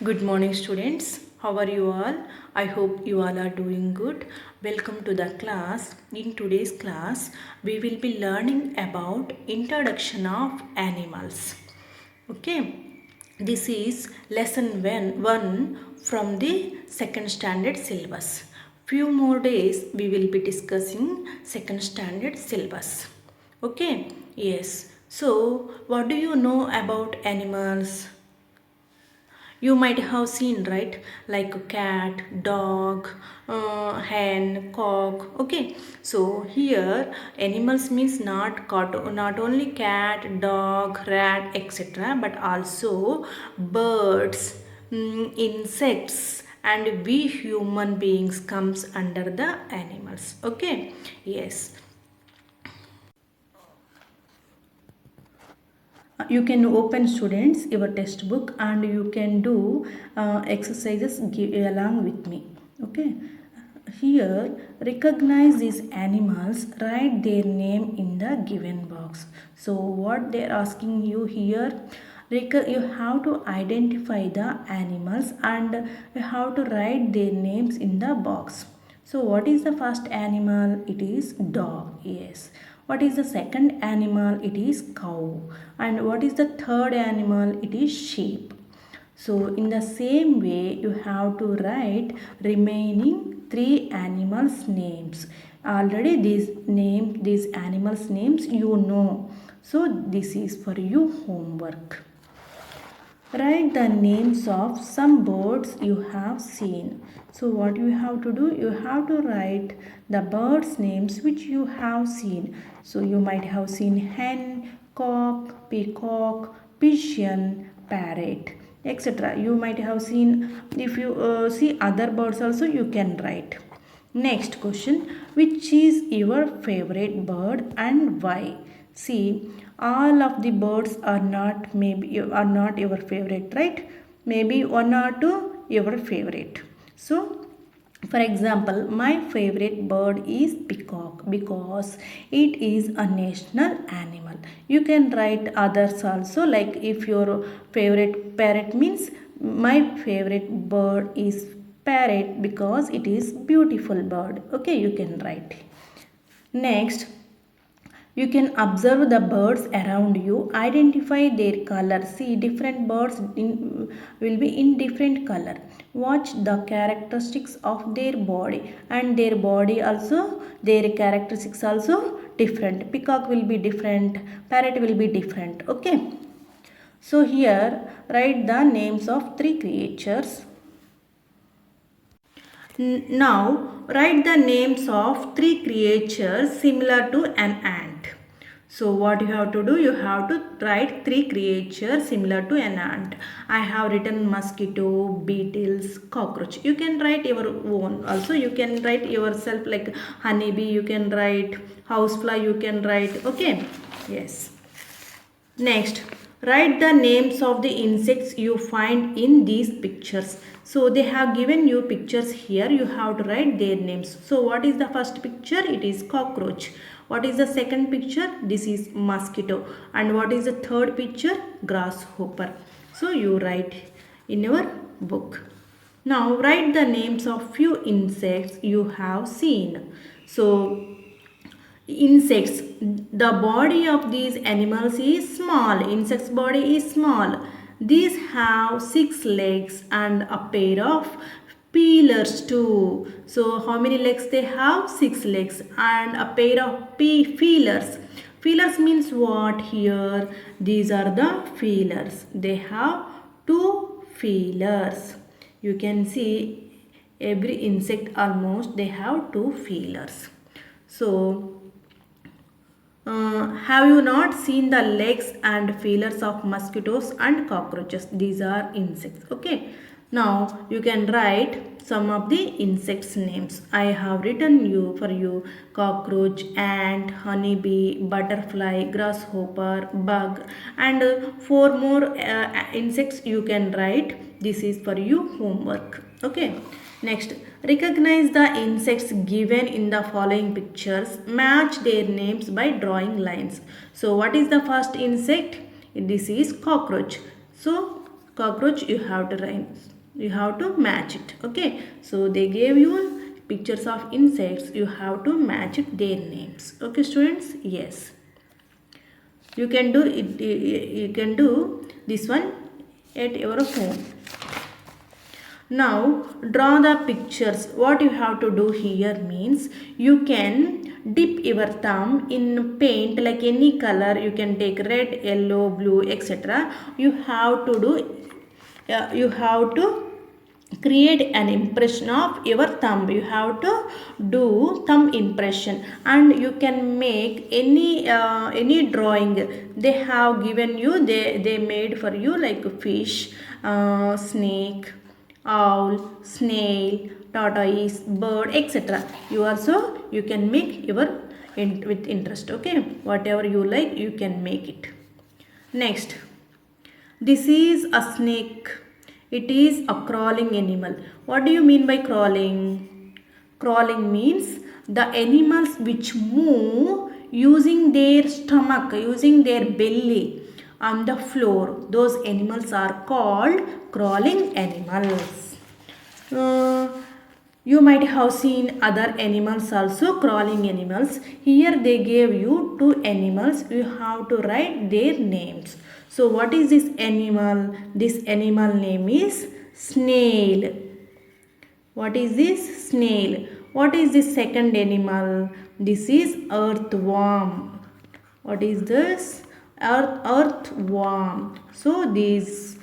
Good morning, students. How are you all? I hope you all are doing good. Welcome to the class. In today's class, we will be learning about introduction of animals. Okay, this is lesson 1 from the second standard syllabus. Few more days we will be discussing second standard syllabus. Okay, yes. So, what do you know about animals? You might have seen, right, like a cat, dog, hen, cock. Okay, so here animals means not only cat, dog, rat, etc., but also birds, insects, and we human beings comes under the animals. Okay, yes. You can open, students, your textbook, and you can do exercises along with me. Okay, here recognize these animals, write their name in the given box. So what they're asking you here, you have to identify the animals and you have to write their names in the box. So what is the first animal? It is dog. Yes. What is the second animal? It is cow. And what is the third animal? It is sheep. So in the same way, you have to write remaining three animals names. Already these animals names you know. So this is for you homework. Write the names of some birds you have seen. So what you have to do? You have to write the birds names which you have seen. So you might have seen hen, cock, peacock, pigeon, parrot, etc. You might have seen, if you see other birds also, you can write. Next question, which is your favorite bird and why? See, all of the birds are not your favorite, right? Maybe one or two your favorite. So, for example, my favorite bird is peacock because it is a national animal. You can write others also, like if your favorite parrot means my favorite bird is parrot because it is beautiful bird. Okay, you can write. Next, you can observe the birds around you, identify their color. See, different birds will be in different color. Watch the characteristics of their body, and their body also, their characteristics also different. Peacock will be different, parrot will be different. Okay. So here write the names of three creatures. Now write the names of three creatures similar to an ant. So what you have to do? You have to write three creatures similar to an ant. I have written mosquito, beetles, cockroach. You can write your own. Also you can write yourself, like honeybee, you can write housefly, you can write. Okay. Yes. Next, write the names of the insects you find in these pictures. So they have given you pictures here. You have to write their names. So what is the first picture? It is cockroach. What is the second picture? This is mosquito. And what is the third picture? Grasshopper. So you write in your book. Now write the names of few insects you have seen. So insects, the body of these animals is small. Insects body is small. These have 6 legs and a pair of feelers too. So how many legs they have? 6 legs and a pair of feelers. Feelers means what here? These are the feelers. They have 2 feelers. You can see every insect almost they have 2 feelers. So have you not seen the legs and feelers of mosquitoes and cockroaches? These are insects. Okay. Now you can write some of the insects names. I have written for you cockroach, ant, honeybee, butterfly, grasshopper, bug, and 4 more insects you can write. This is for you homework. Okay. Next, recognize the insects given in the following pictures. Match their names by drawing lines. So what is the first insect? This is cockroach. So cockroach, you have to write, you have to match it. Okay, so they gave you pictures of insects, you have to match it their names. Okay students, yes, you can do it, you can do this one at your home. Now draw the pictures. What you have to do here means you can dip your thumb in paint like any color. You can take red, yellow, blue, etc. You have to do, you have to create an impression of your thumb. You have to do thumb impression, and you can make any drawing they have given you. They made for you like fish, snake, owl, snail, tortoise, bird, etc. You can make your with interest. Okay, whatever you like, you can make it. Next, this is a snake. It is a crawling animal. What do you mean by crawling? Crawling means the animals which move using their stomach, using their belly on the floor. Those animals are called crawling animals. You might have seen other animals also, crawling animals. Here they gave you two animals. You have to write their names. So what is this animal? This animal name is snail. What is this? Snail. What is this second animal? This is earthworm. What is this? Earthworm. So these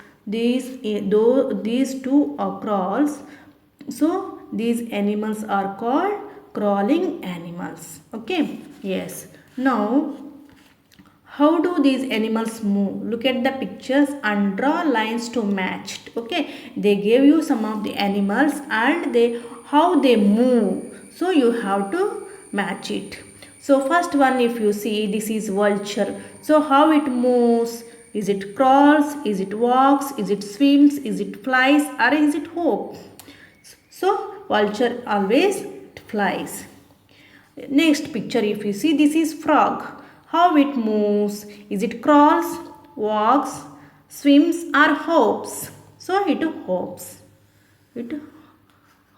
two are crawls. So these animals are called crawling animals. Okay. Yes. Now, how do these animals move? Look at the pictures and draw lines to match it. Okay, they gave you some of the animals and how they move. So you have to match it. So first one, if you see, this is vulture. So how it moves? Is it crawls? Is it walks? Is it swims? Is it flies? Or is it hops? So vulture always flies. Next picture, if you see, this is frog. How it moves? Is it crawls, walks, swims, or hops? So it hops. It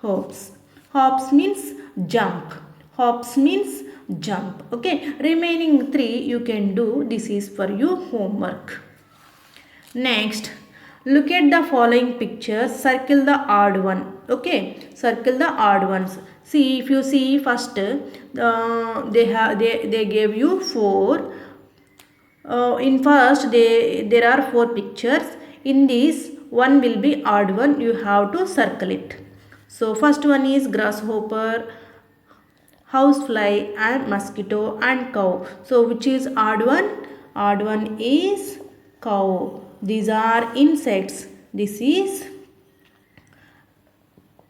hops. Hops means jump. Hops means jump. Okay. Remaining three you can do. This is for your homework. Next, look at the following pictures. Circle the odd one. Okay. Circle the odd ones. See, if you see first, they gave you four. In first, there are four pictures. In this, one will be odd one. You have to circle it. So first one is grasshopper, housefly, and mosquito, and cow. So which is odd one? Odd one is cow. These are insects. This is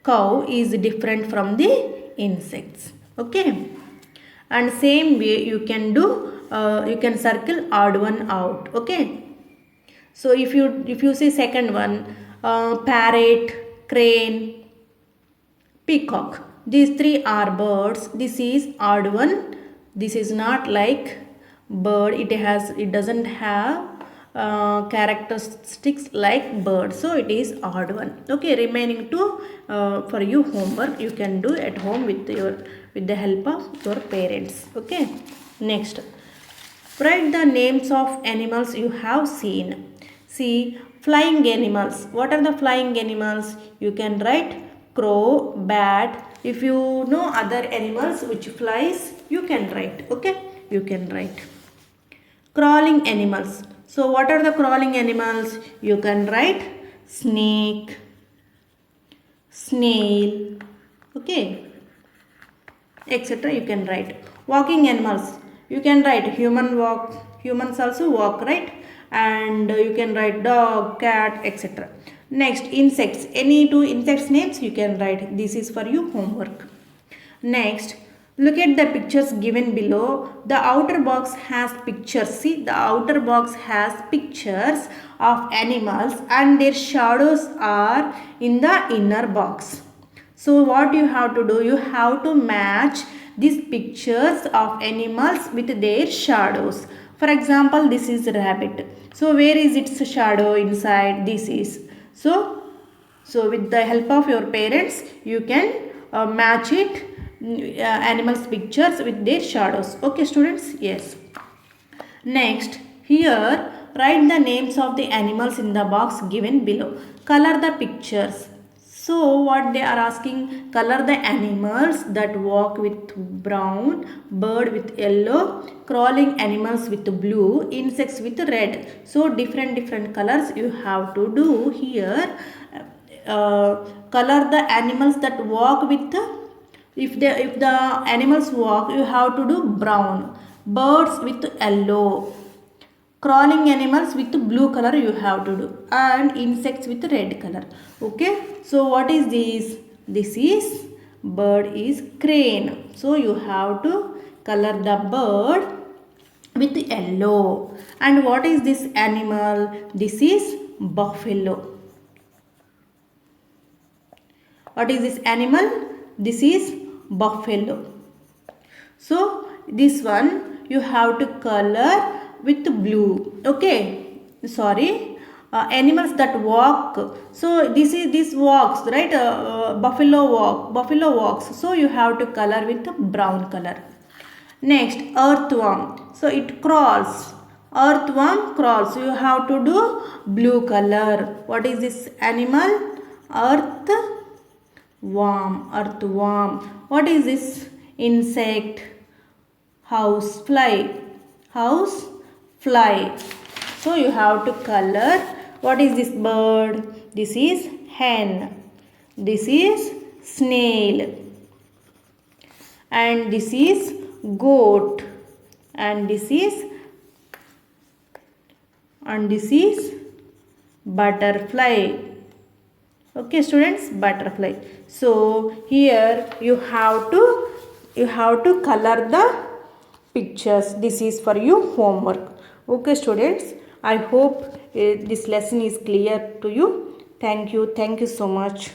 cow is different from the insects. Okay, and same way you can do, you can circle odd one out. Okay, so if you see second one, parrot, crane, peacock, these three are birds. This is odd one. This is not like bird. It doesn't have characteristics like bird, so it is odd one. Okay, remaining two for you homework you can do at home with the help of your parents. Okay, next, write the names of animals you have seen. See, flying animals. What are the flying animals? You can write crow, bat. If you know other animals which flies, you can write. Okay, you can write. Crawling animals. So what are the crawling animals? You can write snake, snail, okay, etc. You can write. Walking animals. You can write human walk. Humans also walk, right? And you can write dog, cat, etc. Next, insects. Any two insects names you can write. This is for you homework. Next, look at the pictures given below. The outer box has pictures. See, the outer box has pictures of animals and their shadows are in the inner box. So what you have to do? You have to match these pictures of animals with their shadows. For example, this is rabbit. So where is its shadow inside? This is. So with the help of your parents, you can match it, animals pictures with their shadows. Okay students, yes. Next, here write the names of the animals in the box given below. Color the pictures. So what they are asking, color the animals that walk with brown, bird with yellow, crawling animals with blue, insects with red. So different colors you have to do here. Color the animals that walk with, if the animals walk, you have to do brown. Birds with yellow, crawling animals with blue color you have to do, and insects with red color. Okay, so what is this? This is bird is crane, so you have to color the bird with yellow. And what is this animal? This is buffalo. What is this animal? This is buffalo. So this one you have to color with blue. Okay, sorry, animals that walk. So this walks, right? Buffalo walks. So you have to color with brown color. Next, earthworm. So it crawls. Earthworm crawls. So you have to do blue color. What is this animal? Earthworm. What is this insect? Housefly. So you have to color. What is this bird? This is hen. This is snail. And this is goat. And this is butterfly. Okay students, butterfly. So here you have to color the pictures. This is for you homework. Okay students, I hope this lesson is clear to you. Thank you so much.